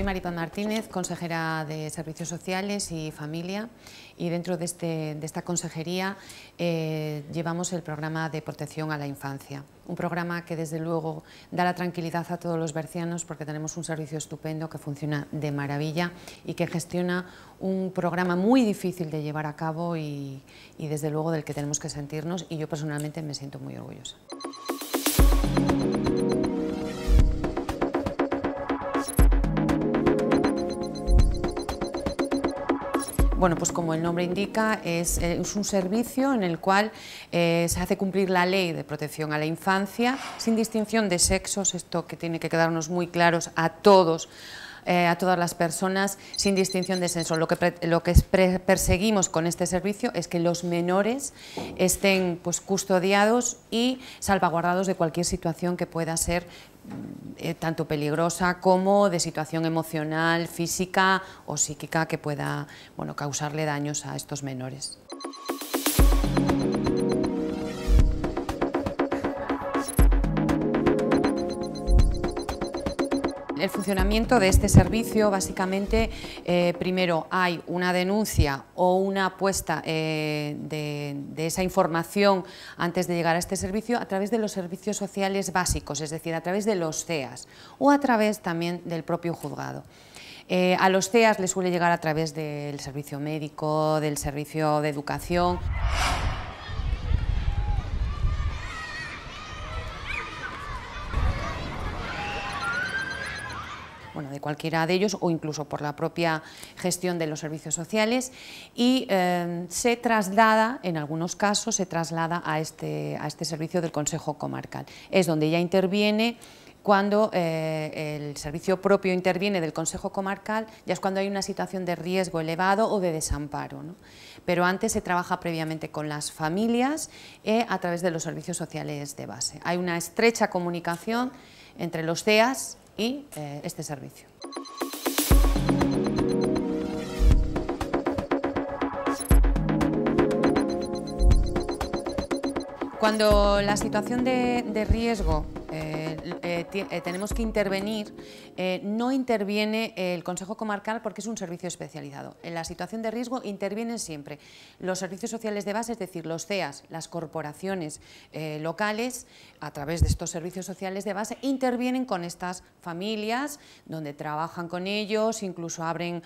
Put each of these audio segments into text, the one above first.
Maripaz Martínez, consejera de Servicios Sociales y Familia, y dentro de esta consejería llevamos el programa de protección a la infancia. Un programa que desde luego da la tranquilidad a todos los bercianos porque tenemos un servicio estupendo que funciona de maravilla y que gestiona un programa muy difícil de llevar a cabo y desde luego del que tenemos que sentirnos, y yo personalmente me siento muy orgullosa. Bueno, pues como el nombre indica, es un servicio en el cual se hace cumplir la ley de protección a la infancia sin distinción de sexos, esto que tiene que quedarnos muy claros a todos, a todas las personas, sin distinción de sexo. Lo que perseguimos con este servicio es que los menores estén pues custodiados y salvaguardados de cualquier situación que pueda ser tanto peligrosa como de situación emocional, física o psíquica que pueda, bueno, causarle daños a estos menores. El funcionamiento de este servicio, básicamente, primero hay una denuncia o una puesta de esa información antes de llegar a este servicio a través de los servicios sociales básicos, es decir, a través de los CEAS o a través también del propio juzgado. A los CEAS les suele llegar a través del servicio médico, del servicio de educación. Bueno, de cualquiera de ellos o incluso por la propia gestión de los servicios sociales, y se traslada, en algunos casos, se traslada a este servicio del Consejo Comarcal. Es donde ya interviene. Cuando el servicio propio interviene del Consejo Comarcal, ya es cuando hay una situación de riesgo elevado o de desamparo, ¿no? Pero antes se trabaja previamente con las familias a través de los servicios sociales de base. Hay una estrecha comunicación entre los CEAS y este servicio. Cuando la situación de riesgo tenemos que intervenir, no interviene el Consejo Comarcal porque es un servicio especializado. En la situación de riesgo intervienen siempre los servicios sociales de base, es decir, los CEAS, las corporaciones locales, a través de estos servicios sociales de base, intervienen con estas familias, donde trabajan con ellos, incluso abren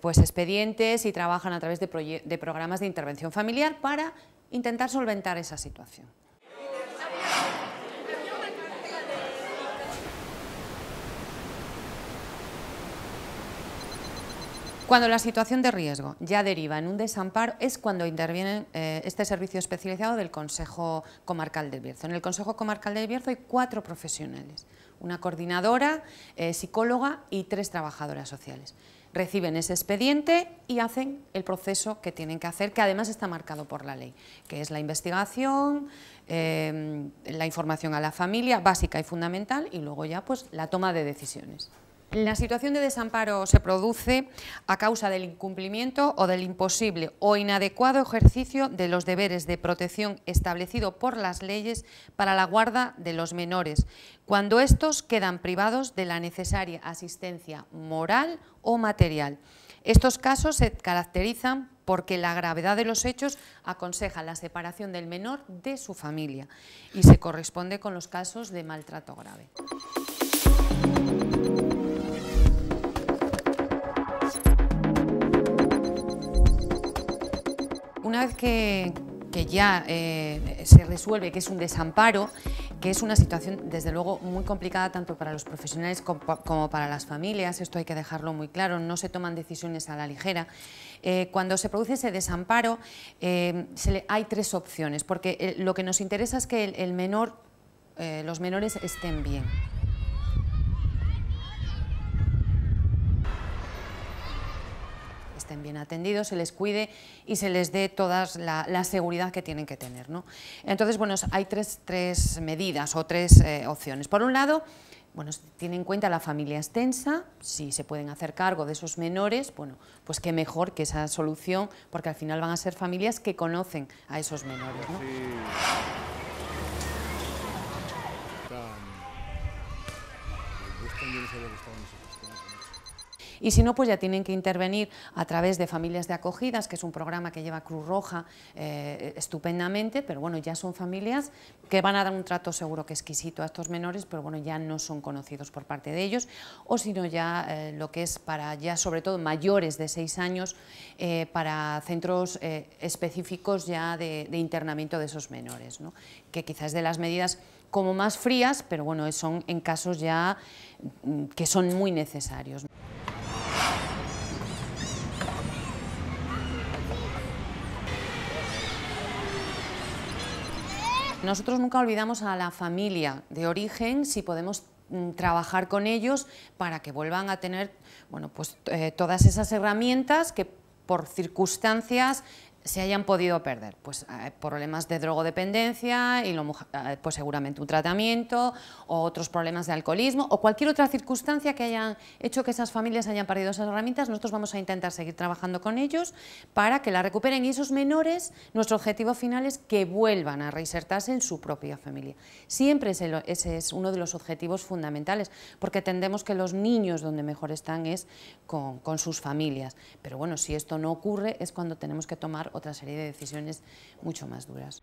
pues expedientes y trabajan a través de programas de intervención familiar para intentar solventar esa situación. Cuando la situación de riesgo ya deriva en un desamparo es cuando interviene este servicio especializado del Consejo Comarcal del Bierzo. En el Consejo Comarcal del Bierzo hay 4 profesionales, una coordinadora, psicóloga y 3 trabajadoras sociales. Reciben ese expediente y hacen el proceso que tienen que hacer, que además está marcado por la ley, que es la investigación, la información a la familia, básica y fundamental, y luego ya pues la toma de decisiones. La situación de desamparo se produce a causa del incumplimiento o del imposible o inadecuado ejercicio de los deberes de protección establecido por las leyes para la guarda de los menores, cuando estos quedan privados de la necesaria asistencia moral o material. Estos casos se caracterizan porque la gravedad de los hechos aconseja la separación del menor de su familia y se corresponde con los casos de maltrato grave. Una vez que ya se resuelve que es un desamparo, que es una situación desde luego muy complicada tanto para los profesionales como para las familias, esto hay que dejarlo muy claro, no se toman decisiones a la ligera. Cuando se produce ese desamparo hay 3 opciones, porque lo que nos interesa es que los menores estén bien. Estén bien atendidos, se les cuide y se les dé toda la seguridad que tienen que tener, ¿no? Entonces, bueno, hay tres medidas o 3 opciones. Por un lado, bueno, se tiene en cuenta la familia extensa, si se pueden hacer cargo de esos menores, bueno, pues qué mejor que esa solución, porque al final van a ser familias que conocen a esos menores, ¿no? Sí. y si no, pues ya tienen que intervenir a través de familias de acogidas, que es un programa que lleva Cruz Roja estupendamente, pero bueno, ya son familias que van a dar un trato seguro que exquisito a estos menores, pero bueno, ya no son conocidos por parte de ellos, o sino ya lo que es para ya sobre todo mayores de 6 años, para centros específicos ya de internamiento de esos menores, ¿no? Que quizás de las medidas como más frías, pero bueno, son en casos ya que son muy necesarios. Nosotros nunca olvidamos a la familia de origen si podemos trabajar con ellos para que vuelvan a tener, bueno, pues, todas esas herramientas que por circunstancias se hayan podido perder, pues problemas de drogodependencia y pues seguramente un tratamiento o otros problemas de alcoholismo o cualquier otra circunstancia que hayan hecho que esas familias hayan perdido esas herramientas. Nosotros vamos a intentar seguir trabajando con ellos para que la recuperen, y esos menores, nuestro objetivo final es que vuelvan a reinsertarse en su propia familia. Siempre ese es uno de los objetivos fundamentales, porque entendemos que los niños donde mejor están es con sus familias, pero bueno, si esto no ocurre es cuando tenemos que tomar otra serie de decisiones mucho más duras.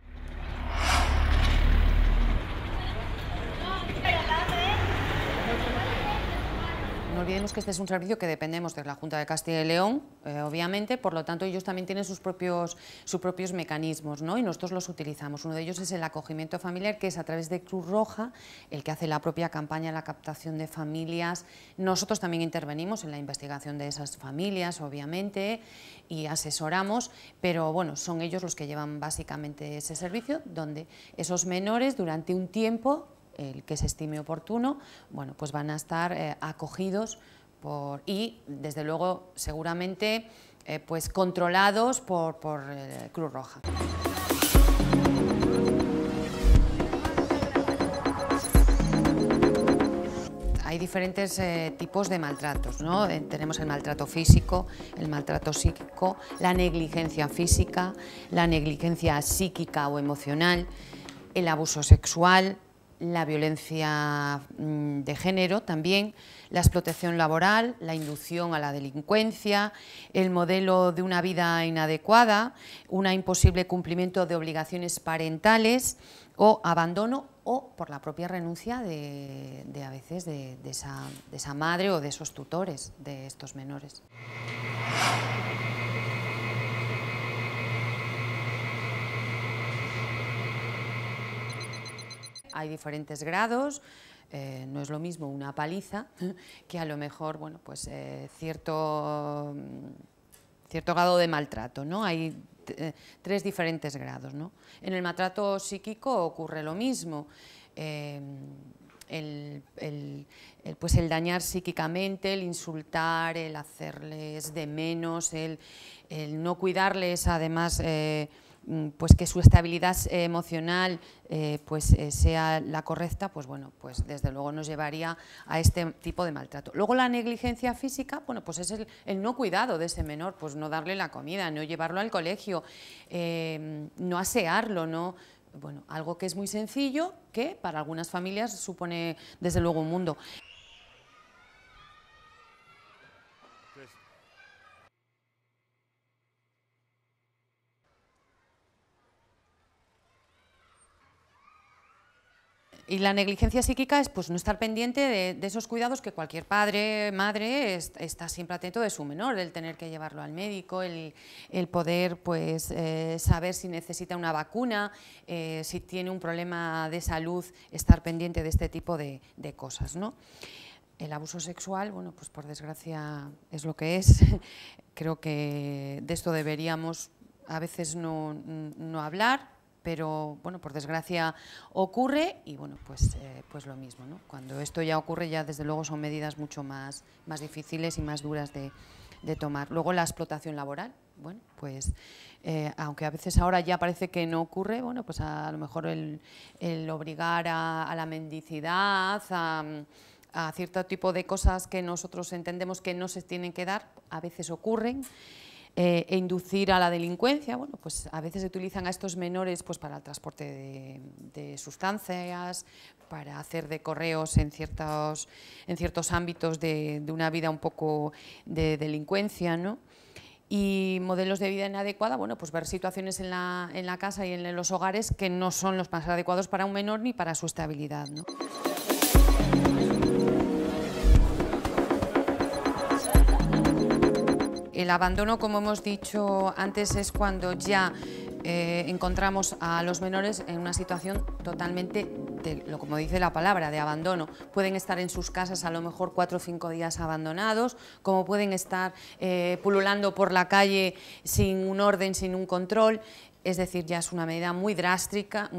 No olvidemos que este es un servicio que dependemos de la Junta de Castilla y León, obviamente, por lo tanto ellos también tienen sus propios mecanismos, ¿no? Y nosotros los utilizamos. Uno de ellos es el acogimiento familiar, que es a través de Cruz Roja, el que hace la propia campaña, la captación de familias. Nosotros también intervenimos en la investigación de esas familias, obviamente, y asesoramos, pero bueno, son ellos los que llevan básicamente ese servicio, donde esos menores durante un tiempo, el que se estime oportuno, bueno, pues van a estar acogidos y desde luego seguramente pues controlados por Cruz Roja. Hay diferentes tipos de maltratos, ¿no? Tenemos el maltrato físico, el maltrato psíquico, la negligencia física, la negligencia psíquica o emocional, el abuso sexual, la violencia de género también, la explotación laboral, la inducción a la delincuencia, el modelo de una vida inadecuada, un imposible cumplimiento de obligaciones parentales o abandono o por la propia renuncia a veces de esa madre o de esos tutores de estos menores. Hay diferentes grados, no es lo mismo una paliza que a lo mejor, bueno, pues cierto grado de maltrato, ¿no? Hay 3 diferentes grados, ¿no? En el maltrato psíquico ocurre lo mismo. Pues el dañar psíquicamente, el insultar, el hacerles de menos, el no cuidarles, además pues que su estabilidad emocional sea la correcta, pues bueno, pues desde luego nos llevaría a este tipo de maltrato. Luego la negligencia física, bueno, pues es el no cuidado de ese menor, pues no darle la comida, no llevarlo al colegio, no asearlo, no... Bueno, algo que es muy sencillo, que para algunas familias supone desde luego un mundo. Y la negligencia psíquica es pues no estar pendiente de esos cuidados que cualquier padre, madre está siempre atento de su menor, el tener que llevarlo al médico, el poder pues saber si necesita una vacuna, si tiene un problema de salud, estar pendiente de este tipo de cosas, ¿no? El abuso sexual, bueno, pues por desgracia es lo que es. Creo que de esto deberíamos a veces no hablar, pero bueno, por desgracia ocurre y bueno, pues lo mismo, ¿no? Cuando esto ya ocurre, ya desde luego son medidas mucho más difíciles y más duras de tomar. Luego la explotación laboral, bueno, pues aunque a veces ahora ya parece que no ocurre, bueno, pues a lo mejor el obligar a la mendicidad, a cierto tipo de cosas que nosotros entendemos que no se tienen que dar, a veces ocurren. e inducir a la delincuencia. Bueno, pues a veces se utilizan a estos menores pues, para el transporte de sustancias, para hacer de correos en ciertos ámbitos de una vida un poco de delincuencia, ¿no? Y modelos de vida inadecuada, bueno, pues ver situaciones en la casa y en los hogares que no son los más adecuados para un menor ni para su estabilidad, ¿no? El abandono, como hemos dicho antes, es cuando ya encontramos a los menores en una situación totalmente, como dice la palabra, de abandono. Pueden estar en sus casas a lo mejor 4 o 5 días abandonados, como pueden estar pululando por la calle sin un orden, sin un control. Es decir, ya es una medida muy drástica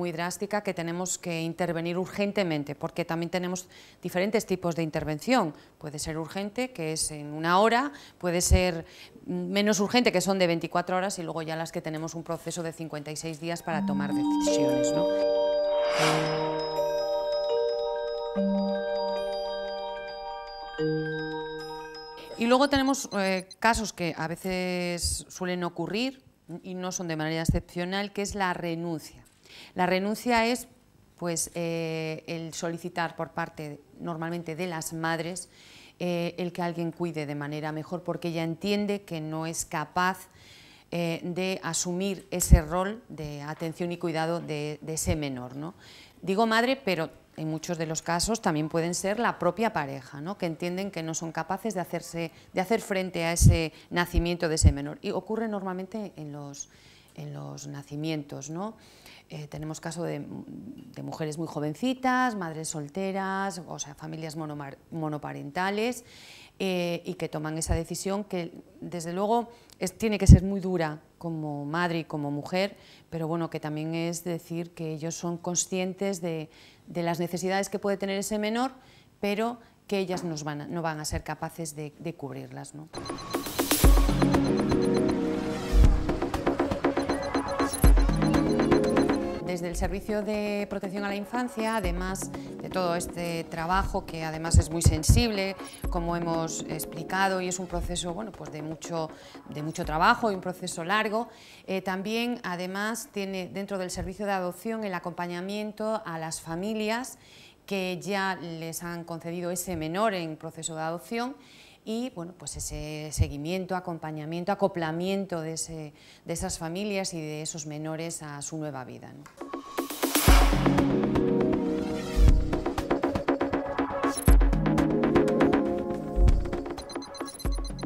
que tenemos que intervenir urgentemente, porque también tenemos diferentes tipos de intervención. Puede ser urgente, que es en 1 hora, puede ser menos urgente, que son de 24 horas, y luego ya las que tenemos un proceso de 56 días para tomar decisiones, ¿no? Y luego tenemos casos que a veces suelen ocurrir, y no son de manera excepcional, que es la renuncia. La renuncia es pues, el solicitar por parte normalmente de las madres el que alguien cuide de manera mejor, porque ella entiende que no es capaz de asumir ese rol de atención y cuidado de ese menor, ¿no? Digo madre, pero en muchos de los casos también pueden ser la propia pareja, ¿no? Que entienden que no son capaces de hacer frente a ese nacimiento de ese menor. Y ocurre normalmente en los nacimientos, ¿no? Tenemos casos de mujeres muy jovencitas, madres solteras, o sea, familias monoparentales, y que toman esa decisión que, desde luego, tiene que ser muy dura como madre y como mujer, pero bueno, que también es decir que ellos son conscientes de las necesidades que puede tener ese menor, pero que ellas no van a ser capaces de cubrirlas, ¿no? Desde el Servicio de Protección a la Infancia, además de todo este trabajo, que además es muy sensible, como hemos explicado, y es un proceso, bueno, pues de mucho trabajo y un proceso largo, también además tiene dentro del servicio de adopción el acompañamiento a las familias que ya les han concedido ese menor en proceso de adopción, y bueno, pues ese seguimiento, acompañamiento, acoplamiento de esas familias y de esos menores a su nueva vida, ¿no?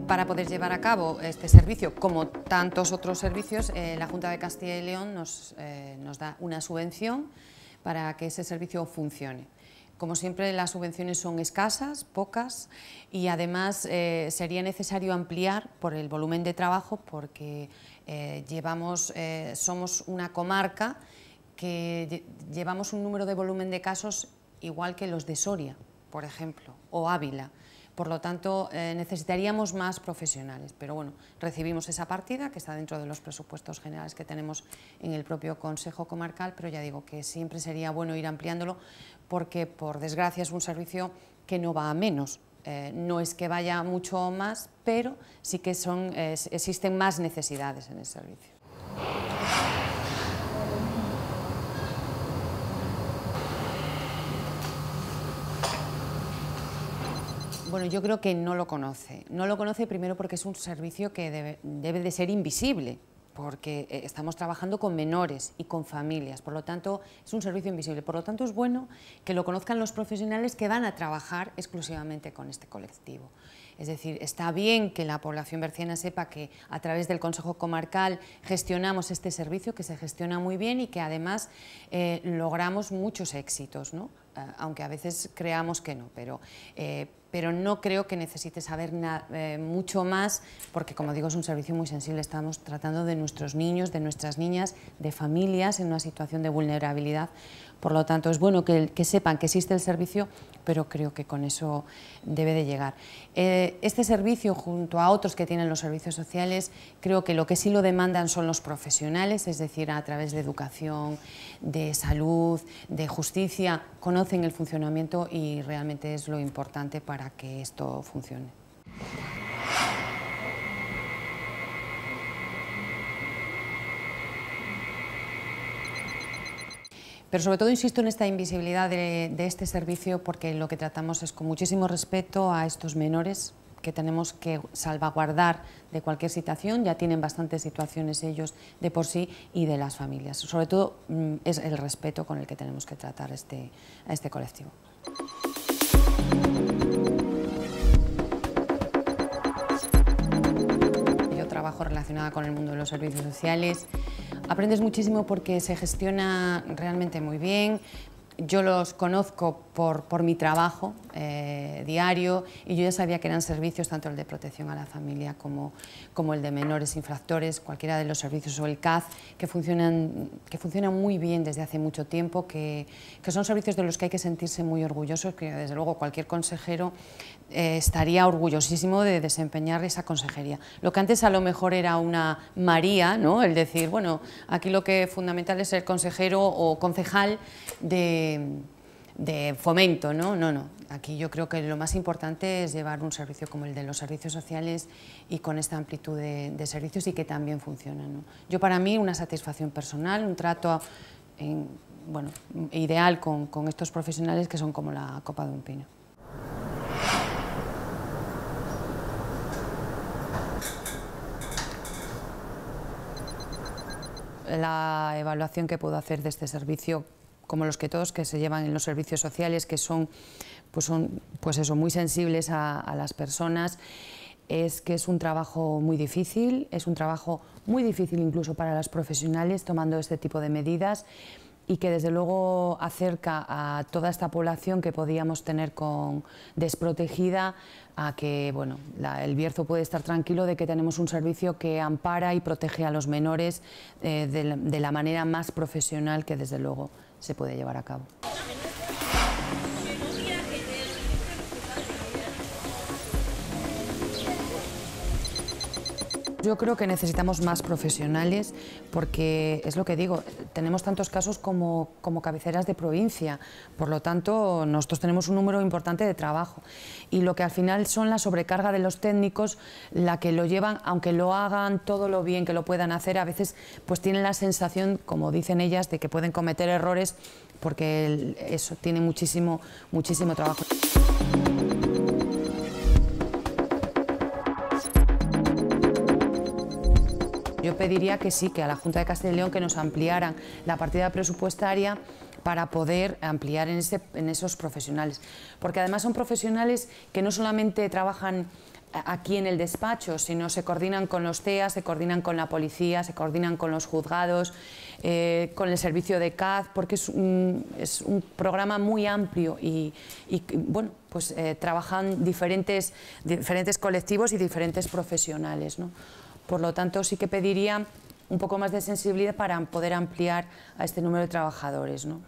Para poder llevar a cabo este servicio, como tantos otros servicios, la Junta de Castilla y León nos da una subvención para que ese servicio funcione. Como siempre, las subvenciones son escasas, pocas, y además sería necesario ampliar por el volumen de trabajo, porque somos una comarca que llevamos un número de volumen de casos igual que los de Soria, por ejemplo, o Ávila. Por lo tanto, necesitaríamos más profesionales, pero bueno, recibimos esa partida que está dentro de los presupuestos generales que tenemos en el propio Consejo Comarcal, pero ya digo que siempre sería bueno ir ampliándolo, porque por desgracia es un servicio que no va a menos. No es que vaya mucho más, pero sí que existen más necesidades en el servicio. Bueno, yo creo que no lo conoce. No lo conoce primero porque es un servicio que debe de ser invisible, porque estamos trabajando con menores y con familias, por lo tanto es un servicio invisible. Por lo tanto es bueno que lo conozcan los profesionales que van a trabajar exclusivamente con este colectivo. Es decir, está bien que la población berciana sepa que a través del Consejo Comarcal gestionamos este servicio, que se gestiona muy bien y que además logramos muchos éxitos, ¿no? Aunque a veces creamos que no, pero no creo que necesite saber mucho más, porque como digo es un servicio muy sensible, estamos tratando de nuestros niños, de nuestras niñas, de familias en una situación de vulnerabilidad. Por lo tanto, es bueno que sepan que existe el servicio, pero creo que con eso debe de llegar. Este servicio, junto a otros que tienen los servicios sociales, creo que lo que sí lo demandan son los profesionales, es decir, a través de educación, de salud, de justicia, conocen el funcionamiento y realmente es lo importante para que esto funcione. Pero sobre todo insisto en esta invisibilidad de este servicio, porque lo que tratamos es con muchísimo respeto a estos menores que tenemos que salvaguardar de cualquier situación. Ya tienen bastantes situaciones ellos de por sí, y de las familias. Sobre todo es el respeto con el que tenemos que tratar a este colectivo. Yo trabajo relacionada con el mundo de los servicios sociales. Aprendes muchísimo porque se gestiona realmente muy bien. Yo los conozco por mi trabajo diario, y yo ya sabía que eran servicios, tanto el de protección a la familia como el de menores infractores, cualquiera de los servicios, o el CAZ, que funcionan muy bien desde hace mucho tiempo, que son servicios de los que hay que sentirse muy orgullosos, que desde luego cualquier consejero estaría orgullosísimo de desempeñar esa consejería. Lo que antes a lo mejor era una María, ¿no? El decir, bueno, aquí lo que es fundamental es ser consejero o concejal de fomento, ¿no? No. Aquí yo creo que lo más importante es llevar un servicio como el de los servicios sociales, y con esta amplitud de servicios, y que también funcionan, ¿no? Yo, para mí, una satisfacción personal, un trato ideal con estos profesionales, que son como la copa de un pino. La evaluación que puedo hacer de este servicio, como los que todos que se llevan en los servicios sociales, que son muy sensibles a las personas, es que es un trabajo muy difícil, incluso para los profesionales, tomando este tipo de medidas, y que desde luego acerca a toda esta población que podíamos tener desprotegida a que el Bierzo puede estar tranquilo de que tenemos un servicio que ampara y protege a los menores de la manera más profesional que desde luego se puede llevar a cabo. Yo creo que necesitamos más profesionales, porque es lo que digo, tenemos tantos casos como cabeceras de provincia, por lo tanto nosotros tenemos un número importante de trabajo, y lo que al final son la sobrecarga de los técnicos la que lo llevan, aunque lo hagan todo lo bien que lo puedan hacer, a veces pues tienen la sensación, como dicen ellas, de que pueden cometer errores, porque eso tiene muchísimo trabajo. Yo pediría que sí, que a la Junta de Castilla y León que nos ampliaran la partida presupuestaria para poder ampliar en esos profesionales, porque además son profesionales que no solamente trabajan aquí en el despacho, sino se coordinan con los CEA, se coordinan con la policía, se coordinan con los juzgados, con el servicio de CAZ, porque es un programa muy amplio y trabajan diferentes colectivos y diferentes profesionales, ¿no? Por lo tanto, sí que pediría un poco más de sensibilidad para poder ampliar a este número de trabajadores, ¿no?